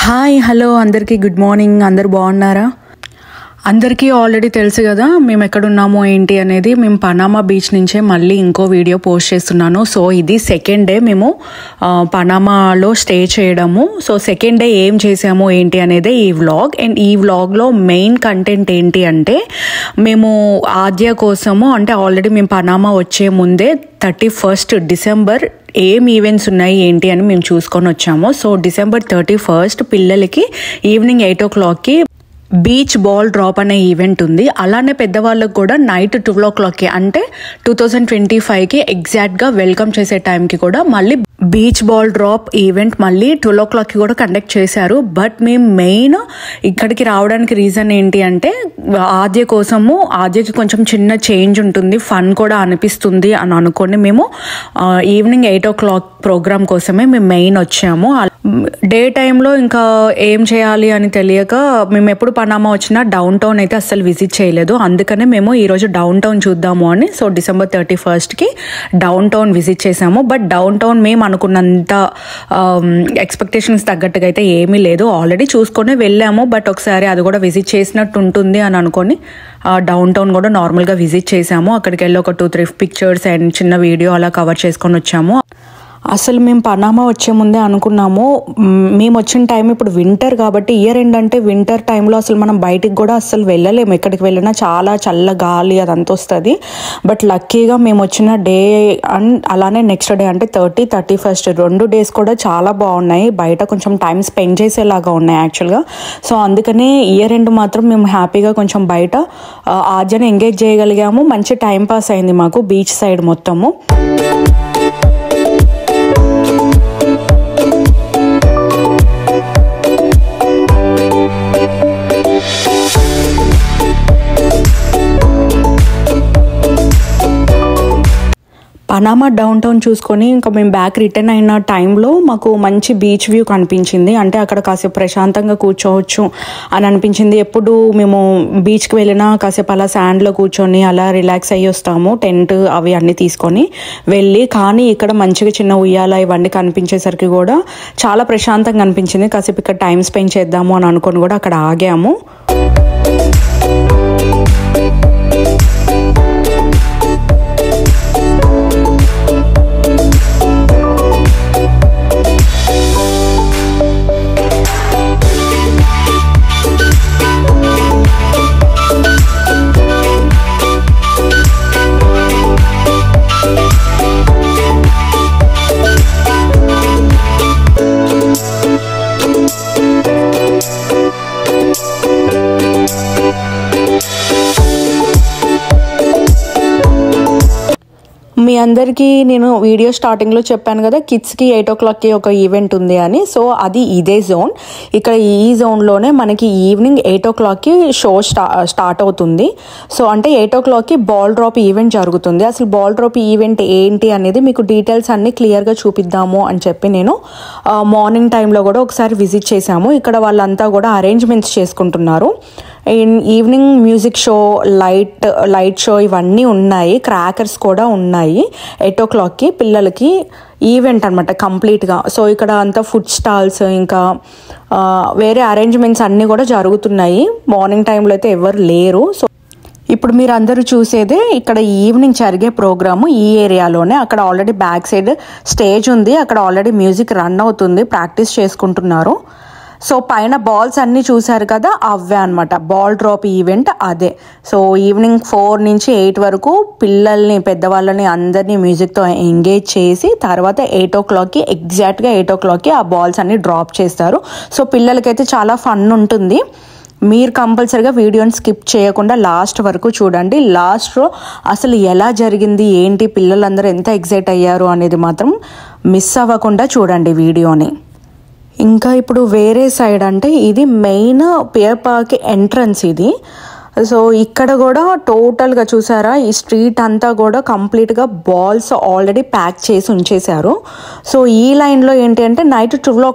Hi hello అందరికీ good morning. అందరు బాగున్నారా? అందరికీ ఆల్రెడీ తెలుసు కదా మేము ఎక్కడున్నామో ఏంటి అనేది. మేము పనామా బీచ్ నుంచే మళ్ళీ ఇంకో వీడియో పోస్ట్ చేస్తున్నాను. సో ఇది సెకండ్ డే మేము పనామాలో స్టే చేయడము. సో సెకండ్ డే ఏం చేసాము ఏంటి అనేది ఈ వ్లాగ్. అండ్ ఈ వ్లాగ్లో మెయిన్ కంటెంట్ ఏంటి అంటే మేము ఆద్య కోసము అంటే ఆల్రెడీ మేము పనామా వచ్చే ముందే 31st డిసెంబర్ ఏం ఈవెంట్స్ ఉన్నాయి ఏంటి అని మేము చూసుకొని వచ్చాము. సో డిసెంబర్ 31st పిల్లలకి ఈవినింగ్ 8 o'clockకి బీచ్ బాల్ డ్రాప్ అనే ఈవెంట్ ఉంది. అలానే పెద్దవాళ్ళకు కూడా నైట్ 12 o'clockకి అంటే 2025కి ఎగ్జాక్ట్గా వెల్కమ్ చేసే టైంకి కూడా మళ్ళీ బీచ్ బాల్ డ్రాప్ ఈవెంట్ మళ్ళీ 12 o'clockకి కూడా కండక్ట్ చేశారు. బట్ మేము మెయిన్ ఇక్కడికి రావడానికి రీజన్ ఏంటి అంటే ఆద్యకి కొంచెం చిన్న చేంజ్ ఉంటుంది, ఫన్ కూడా అనిపిస్తుంది అని అనుకొని మేము ఈవినింగ్ 8 o'clock ప్రోగ్రామ్ కోసమే మేము మెయిన్ వచ్చాము. డే టైంలో ఇంకా ఏం చేయాలి అని తెలియక మేము ఎప్పుడు పనామా వచ్చినా డౌన్ టౌన్ అయితే అస్సలు విజిట్ చేయలేదు. అందుకనే మేము ఈరోజు డౌన్ టౌన్ చూద్దాము అని so December 31st down town visit చేసాము. బట్ డౌన్ టౌన్ మేము అనుకున్నంత ఎక్స్పెక్టేషన్స్ తగ్గట్టుగా అయితే ఏమీ లేదు. ఆల్రెడీ చూసుకొని వెళ్ళాము, బట్ ఒకసారి అది కూడా విజిట్ చేసినట్టు ఉంటుంది అని అనుకొని డౌన్ టౌన్ కూడా నార్మల్గా విజిట్ చేసాము. అక్కడికి వెళ్ళి ఒక 2-3 పిక్చర్స్ అండ్ చిన్న వీడియో అలా కవర్ చేసుకొని వచ్చాము. అసలు మేము పనామా వచ్చే ముందే అనుకున్నాము, మేము వచ్చిన టైం ఇప్పుడు వింటర్ కాబట్టి ఇయర్ ఎండ్ అంటే వింటర్ టైంలో అసలు మనం బయటికి కూడా అసలు వెళ్ళలేము. ఎక్కడికి వెళ్ళినా చాలా చల్ల గాలి అదంతా వస్తుంది. బట్ లక్కీగా మేము వచ్చిన డే అండ్ అలానే నెక్స్ట్ డే అంటే 30, 31st 2 days కూడా చాలా బాగున్నాయి. బయట కొంచెం టైం స్పెండ్ చేసేలాగా ఉన్నాయి యాక్చువల్గా. సో అందుకనే ఇయర్ ఎండ్ మాత్రం మేము హ్యాపీగా కొంచెం బయట ఆద్యని ఎంగేజ్ చేయగలిగాము. మంచి టైం పాస్ అయింది మాకు బీచ్ సైడ్ మొత్తము. పనామా డౌన్ టౌన్ చూసుకొని ఇంకా మేము బ్యాక్ రిటర్న్ అయిన టైంలో మాకు మంచి బీచ్ వ్యూ కనిపించింది. అంటే అక్కడ కాసేపు ప్రశాంతంగా కూర్చోవచ్చు అని అనిపించింది. ఎప్పుడు మేము బీచ్కి వెళ్ళినా కాసేపు అలా శాండ్లో కూర్చొని అలా రిలాక్స్ అయ్యి వస్తాము, టెంట్ అవి అన్నీ తీసుకొని వెళ్ళి. కానీ ఇక్కడ మంచిగా చిన్న ఉయ్యాల ఇవన్నీ కనిపించేసరికి కూడా చాలా ప్రశాంతంగా అనిపించింది. కాసేపు ఇక్కడ టైం స్పెండ్ చేద్దాము అని అనుకొని కూడా అక్కడ ఆగాము. మీ అందరికీ నేను వీడియో స్టార్టింగ్లో చెప్పాను కదా కిడ్స్కి 8 o'clockకి ఒక ఈవెంట్ ఉంది అని. సో అది ఇదే జోన్. ఇక్కడ ఈ జోన్లోనే మనకి ఈవినింగ్ 8 o'clockకి షో స్టార్ట్ అవుతుంది. సో అంటే 8 o'clockకి బాల్ డ్రాప్ ఈవెంట్ జరుగుతుంది. అసలు బాల్ డ్రాప్ ఈవెంట్ ఏంటి అనేది మీకు డీటెయిల్స్ అన్నీ క్లియర్గా చూపిద్దాము అని చెప్పి నేను మార్నింగ్ టైంలో కూడా ఒకసారి విజిట్ చేశాము. ఇక్కడ వాళ్ళంతా కూడా అరేంజ్మెంట్స్ చేసుకుంటున్నారు. Evening music show, light show ఇవన్నీ ఉన్నాయి. క్రాకర్స్ కూడా ఉన్నాయి. 8 o'clockకి పిల్లలకి ఈవెంట్ అనమాట కంప్లీట్గా. సో ఇక్కడ అంతా ఫుడ్ స్టాల్స్ ఇంకా వేరే అరేంజ్మెంట్స్ అన్నీ కూడా జరుగుతున్నాయి. మార్నింగ్ టైంలో అయితే ఎవరు లేరు. సో ఇప్పుడు మీరు అందరూ చూసేదే ఇక్కడ ఈవినింగ్ జరిగే ప్రోగ్రాము ఈ ఏరియాలోనే. అక్కడ ఆల్రెడీ బ్యాక్ సైడ్ స్టేజ్ ఉంది, అక్కడ ఆల్రెడీ మ్యూజిక్ రన్ అవుతుంది, ప్రాక్టీస్ చేసుకుంటున్నారు. సో పైన బాల్స్ అన్నీ చూసారు కదా అవే అనమాట బాల్ డ్రాప్ ఈవెంట్ అదే. సో ఈవినింగ్ 4 నుంచి 8 వరకు పిల్లల్ని పెద్దవాళ్ళని అందరినీ మ్యూజిక్తో ఎంగేజ్ చేసి తర్వాత 8 o'clockకి ఎగ్జాక్ట్గా 8 o'clockకి ఆ బాల్స్ అన్ని డ్రాప్ చేస్తారు. సో పిల్లలకైతే చాలా ఫన్ ఉంటుంది. మీరు కంపల్సరీగా వీడియోని స్కిప్ చేయకుండా లాస్ట్ వరకు చూడండి. లాస్ట్లో అసలు ఎలా జరిగింది ఏంటి, పిల్లలందరూ ఎంత ఎగ్జైట్ అయ్యారు అనేది మాత్రం మిస్ అవ్వకుండా చూడండి వీడియోని. ఇంకా ఇప్పుడు వేరే సైడ్ అంటే ఇది మెయిన్ పియర్ పార్క్ ఎంట్రన్స్ ఇది. సో ఇక్కడ కూడా టోటల్గా చూసారా ఈ స్ట్రీట్ అంతా కూడా కంప్లీట్గా బాల్స్ ఆల్రెడీ ప్యాక్ చేసి ఉంచేశారు. సో ఈ లైన్లో ఏంటి అంటే నైట్ 12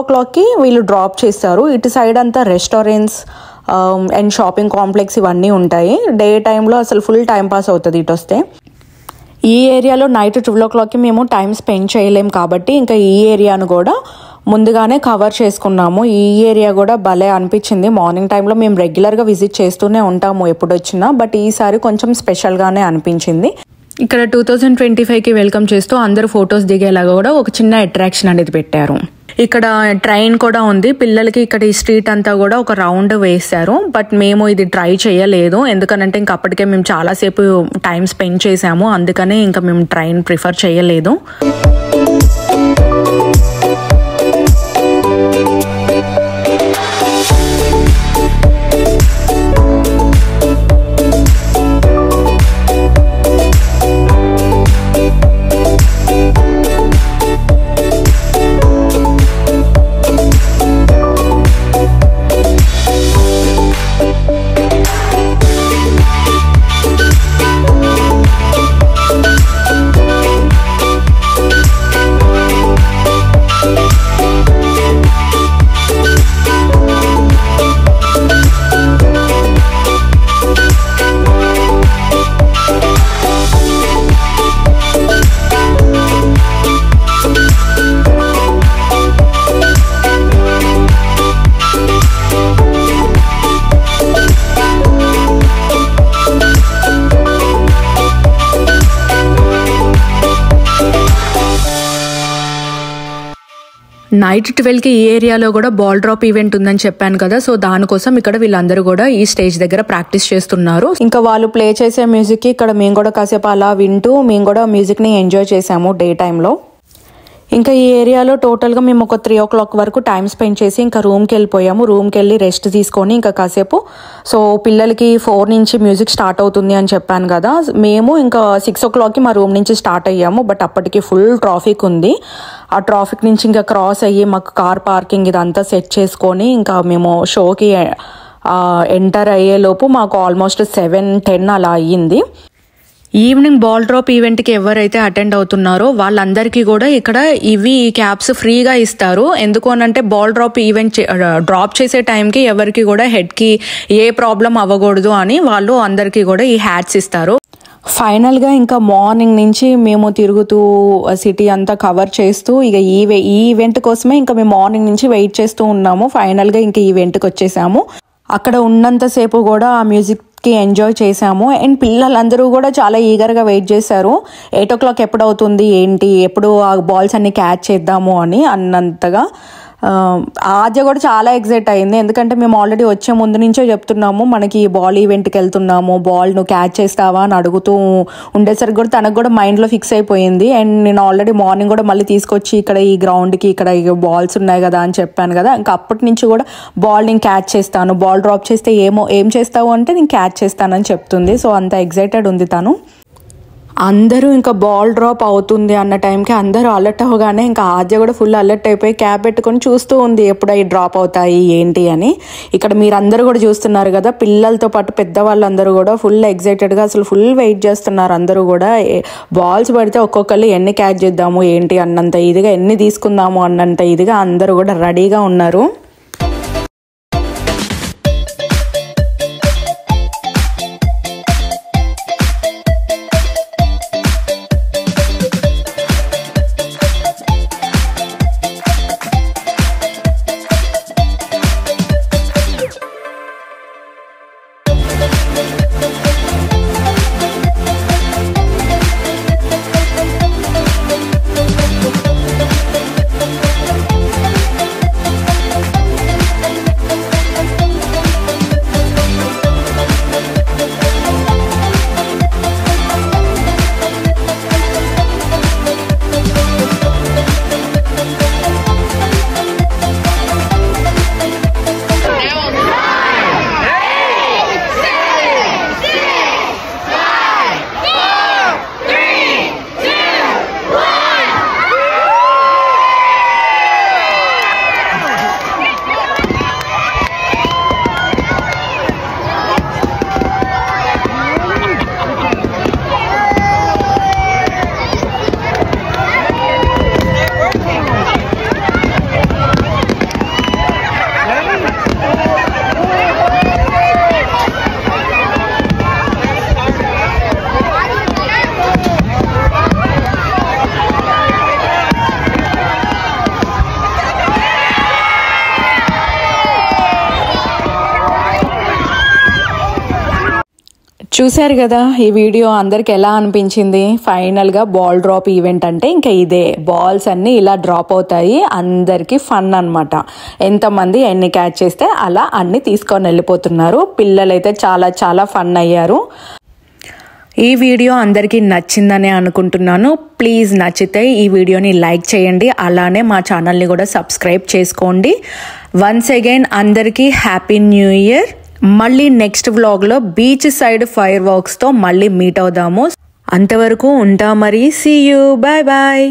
o'clockకి వీళ్ళు డ్రాప్ చేస్తారు. ఇటు సైడ్ అంతా రెస్టారెంట్స్ అండ్ షాపింగ్ కాంప్లెక్స్ ఇవన్నీ ఉంటాయి. డే టైంలో అసలు ఫుల్ టైం పాస్ అవుతుంది ఇటు వస్తే. ఈ ఏరియాలో నైట్ 12 o'clockకి మేము టైం స్పెండ్ చేయలేం కాబట్టి ఇంకా ఈ ఏరియాను కూడా ముందుగానే కవర్ చేసుకున్నాము. ఈ ఏరియా కూడా భలే అనిపించింది. మార్నింగ్ టైంలో మేము రెగ్యులర్గా విజిట్ చేస్తూనే ఉంటాము ఎప్పుడు వచ్చినా, బట్ ఈసారి కొంచెం స్పెషల్గానే అనిపించింది. ఇక్కడ 2025కి వెల్కమ్ చేస్తూ అందరూ ఫొటోస్ దిగేలాగా కూడా ఒక చిన్న అట్రాక్షన్ అనేది పెట్టారు. ఇక్కడ ట్రైన్ కూడా ఉంది పిల్లలకి. ఇక్కడ ఈ స్ట్రీట్ అంతా కూడా ఒక రౌండ్ వేశారు, బట్ మేము ఇది ట్రై చేయలేదు. ఎందుకనంటే ఇంకా అప్పటికే మేము చాలాసేపు టైం స్పెండ్ చేసాము, అందుకనే ఇంకా మేము ట్రైన్ ప్రిఫర్ చేయలేదు. నైట్ 12కి ఈ ఏరియాలో కూడా బాల్ డ్రాప్ ఈవెంట్ ఉందని చెప్పాను కదా, సో దానికోసం ఇక్కడ వీళ్ళందరూ కూడా ఈ స్టేజ్ దగ్గర ప్రాక్టీస్ చేస్తున్నారు. ఇంకా వాళ్ళు ప్లే చేసే మ్యూజిక్ కి ఇక్కడ మేము కూడా కాసేపు అలా వింటూ మేము కూడా మ్యూజిక్ ని ఎంజాయ్ చేసాము డే టైంలో. ఇంకా ఈ ఏరియాలో టోటల్గా మేము ఒక 3 o'clock వరకు టైం స్పెండ్ చేసి ఇంకా రూమ్కి వెళ్ళిపోయాము. రూమ్కి వెళ్ళి రెస్ట్ తీసుకొని ఇంకా కాసేపు, సో పిల్లలకి 4 నుంచి మ్యూజిక్ స్టార్ట్ అవుతుంది అని చెప్పాను కదా, మేము ఇంకా 6 o'clockకి మా రూమ్ నుంచి స్టార్ట్ అయ్యాము. బట్ అప్పటికి ఫుల్ ట్రాఫిక్ ఉంది. ఆ ట్రాఫిక్ నుంచి ఇంకా క్రాస్ అయ్యి మాకు కార్ పార్కింగ్ ఇదంతా సెట్ చేసుకొని ఇంకా మేము షోకి ఎంటర్ అయ్యేలోపు మాకు ఆల్మోస్ట్ 7-10 అలా అయ్యింది. ఈవినింగ్ బాల్ డ్రాప్ ఈవెంట్కి ఎవరైతే అటెండ్ అవుతున్నారో వాళ్ళందరికీ కూడా ఇక్కడ ఈ క్యాప్స్ ఫ్రీగా ఇస్తారు. ఎందుకు అనంటే బాల్ డ్రాప్ ఈవెంట్ డ్రాప్ చేసే టైంకి ఎవరికి కూడా హెడ్కి ఏ ప్రాబ్లం అవ్వకూడదు అని వాళ్ళు అందరికీ కూడా ఈ హ్యాట్స్ ఇస్తారు. ఫైనల్గా ఇంకా మార్నింగ్ నుంచి మేము తిరుగుతూ సిటీ అంతా కవర్ చేస్తూ ఇక ఈ ఈవెంట్ కోసమే ఇంకా మేము మార్నింగ్ నుంచి వెయిట్ చేస్తూ ఉన్నాము. ఫైనల్గా ఇంకా ఈవెంట్కి వచ్చేసాము. అక్కడ ఉన్నంతసేపు కూడా ఆ మ్యూజిక్కి ఎంజాయ్ చేసాము. అండ్ పిల్లలందరూ కూడా చాలా ఈగర్గా వెయిట్ చేశారు. 8 o'clock ఎప్పుడు అవుతుంది ఏంటి, ఎప్పుడు ఆ బాల్స్ అన్ని క్యాచ్ చేద్దాము అని అన్నంతగా. ఆద్య కూడా చాలా ఎక్సైట్ అయింది. ఎందుకంటే మేము ఆల్రెడీ వచ్చే ముందు నుంచే చెప్తున్నాము మనకి బాల్ ఈవెంట్కి వెళ్తున్నాము, బాల్ నువ్వు క్యాచ్ చేస్తావా అని అడుగుతూ ఉండేసరికి కూడా తనకు కూడా మైండ్లో ఫిక్స్ అయిపోయింది. అండ్ నేను ఆల్రెడీ మార్నింగ్ కూడా మళ్ళీ తీసుకొచ్చి ఇక్కడ ఈ గ్రౌండ్కి ఇక్కడ బాల్స్ ఉన్నాయి కదా అని చెప్పాను కదా, ఇంకా అప్పటి నుంచి కూడా బాల్ నేను క్యాచ్ చేస్తాను, బాల్ డ్రాప్ చేస్తే ఏం చేస్తావు అంటే నేను క్యాచ్ చేస్తానని చెప్తుంది. సో అంత ఎక్సైటెడ్ ఉంది తను. అందరూ ఇంకా బాల్ డ్రాప్ అవుతుంది అన్న టైంకి అందరూ అలర్ట్ అవ్వగానే ఇంకా ఆద్య కూడా ఫుల్ అలర్ట్ అయిపోయి క్యాప్ పెట్టుకొని చూస్తూ ఉంది ఎప్పుడు అవి డ్రాప్ అవుతాయి ఏంటి అని. ఇక్కడ మీరు అందరూ కూడా చూస్తున్నారు కదా, పిల్లలతో పాటు పెద్దవాళ్ళందరూ కూడా ఫుల్ ఎక్సైటెడ్గా అసలు ఫుల్ వెయిట్ చేస్తున్నారు. అందరూ కూడా బాల్స్ పడితే ఒక్కొక్కరు ఎన్ని క్యాచ్ చేద్దాము ఏంటి అన్నంత ఇదిగా, ఎన్ని తీసుకుందాము అన్నంత ఇదిగా అందరూ కూడా రెడీగా ఉన్నారు. చూశారు కదా ఈ వీడియో అందరికి ఎలా అనిపించింది? ఫైనల్గా బాల్ డ్రాప్ ఈవెంట్ అంటే ఇంకా ఇదే, బాల్స్ అన్నీ ఇలా డ్రాప్ అవుతాయి, అందరికీ ఫన్ అనమాట. ఎంతమంది ఎన్ని క్యాచ్ చేస్తే అలా అన్ని తీసుకొని వెళ్ళిపోతున్నారు. పిల్లలైతే చాలా చాలా ఫన్ అయ్యారు. ఈ వీడియో అందరికీ నచ్చిందనే అనుకుంటున్నాను. ప్లీజ్ నచ్చితే ఈ వీడియోని లైక్ చేయండి, అలానే మా ఛానల్ని కూడా సబ్స్క్రైబ్ చేసుకోండి. వన్స్ అగైన్ అందరికీ హ్యాపీ న్యూ ఇయర్. మళ్ళీ నెక్స్ట్ వ్లాగ్లో బీచ్ సైడ్ ఫైర్ వర్క్స్తో మళ్ళీ మీట్ అవుదాము. అంతవరకు ఉంటా మరి. See you, bye bye.